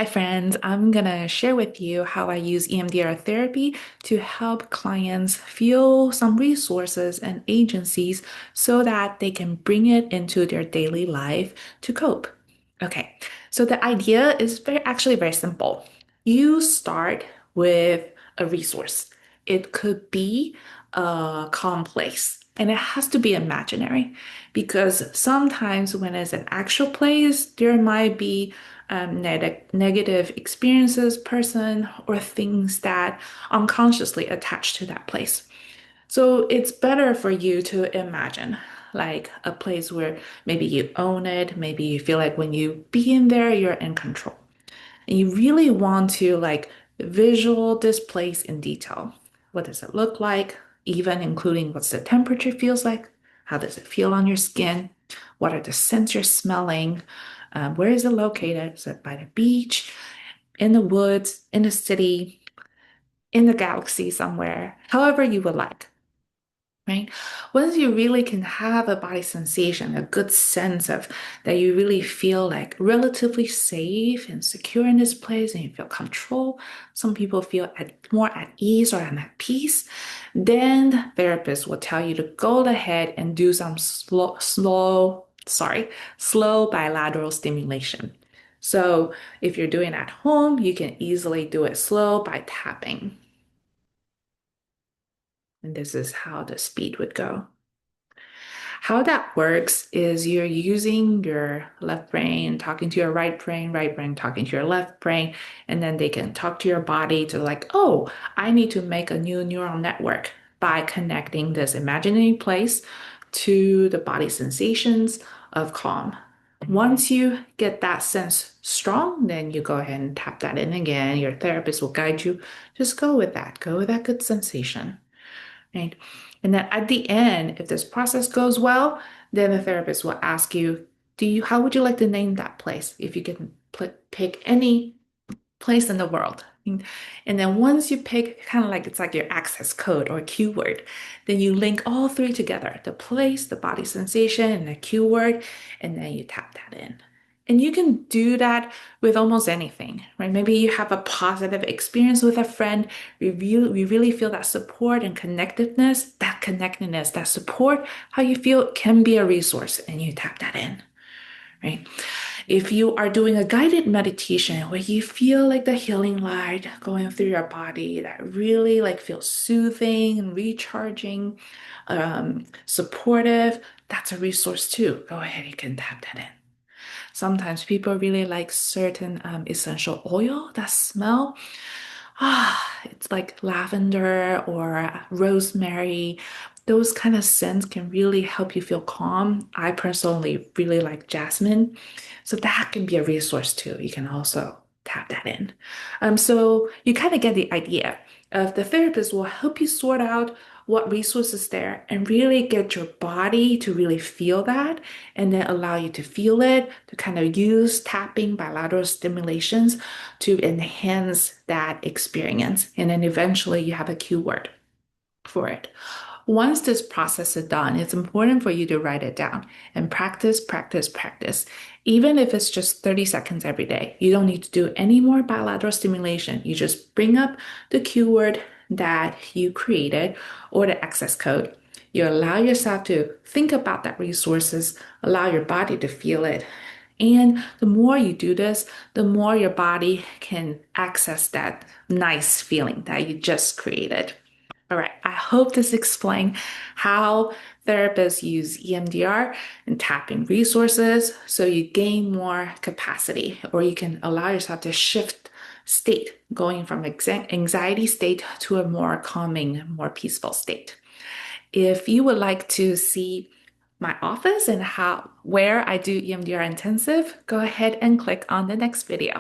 Hi, friends. I'm going to share with you how I use EMDR therapy to help clients feel some resources and agencies so that they can bring it into their daily life to cope. Okay, so the idea is actually very simple. You start with a resource. It could be a calm place, and it has to be imaginary because sometimes when it's an actual place, there might be negative experiences, person, or things that unconsciously attach to that place. So it's better for you to imagine like a place where maybe you own it, maybe you feel like when you be in there, you're in control. And you really want to like visual this place in detail. What does it look like? Even including what's the temperature feels like? How does it feel on your skin? What are the scents you're smelling? Where is it located? Is it by the beach, in the woods, in the city, in the galaxy somewhere? However you would like, right? Once you really can have a body sensation, a good sense of that you really feel like relatively safe and secure in this place and you feel control, some people feel more at ease or at peace, then the therapist will tell you to go ahead and do some slow bilateral stimulation. So if you're doing it at home, you can easily do it slow by tapping. And this is how the speed would go. How that works is you're using your left brain talking to your right brain talking to your left brain, and then they can talk to your body to like, oh, I need to make a new neural network by connecting this imaginary place to the body sensations of calm. Once you get that sense strong, then you go ahead and tap that in again. Your therapist will guide you. Just go with that. Go with that good sensation, right? And then at the end, if this process goes well, then the therapist will ask you, how would you like to name that place? If you can pick any place in the world. And then once you pick kind of like it's like your access code or keyword, then you link all three together, the place, the body sensation, and the keyword, and then you tap that in. And you can do that with almost anything, right? Maybe you have a positive experience with a friend. We really feel that support and connectedness, that support, how you feel can be a resource, and you tap that in, right? If you are doing a guided meditation where you feel like the healing light going through your body that really like feels soothing and recharging, supportive, that's a resource too. Go ahead, you can tap that in. Sometimes people really like certain essential oil that smell. It's like lavender or rosemary. Those kind of scents can really help you feel calm. I personally really like jasmine. So that can be a resource too. You can also tap that in. So you kind of get the idea of the therapist will help you sort out what resources there and really get your body to really feel that and then allow you to feel it to kind of use tapping bilateral stimulations to enhance that experience. And then eventually you have a keyword for it. Once this process is done, it's important for you to write it down and practice, practice, practice. Even if it's just 30 seconds every day, you don't need to do any more bilateral stimulation. You just bring up the keyword that you created or the access code. You allow yourself to think about that resources, allow your body to feel it. And the more you do this, the more your body can access that nice feeling that you just created. All right, I hope this explained how therapists use EMDR and tapping resources so you gain more capacity, or you can allow yourself to shift state, going from anxiety state to a more calming, more peaceful state. If you would like to see my office and where I do EMDR intensive, go ahead and click on the next video.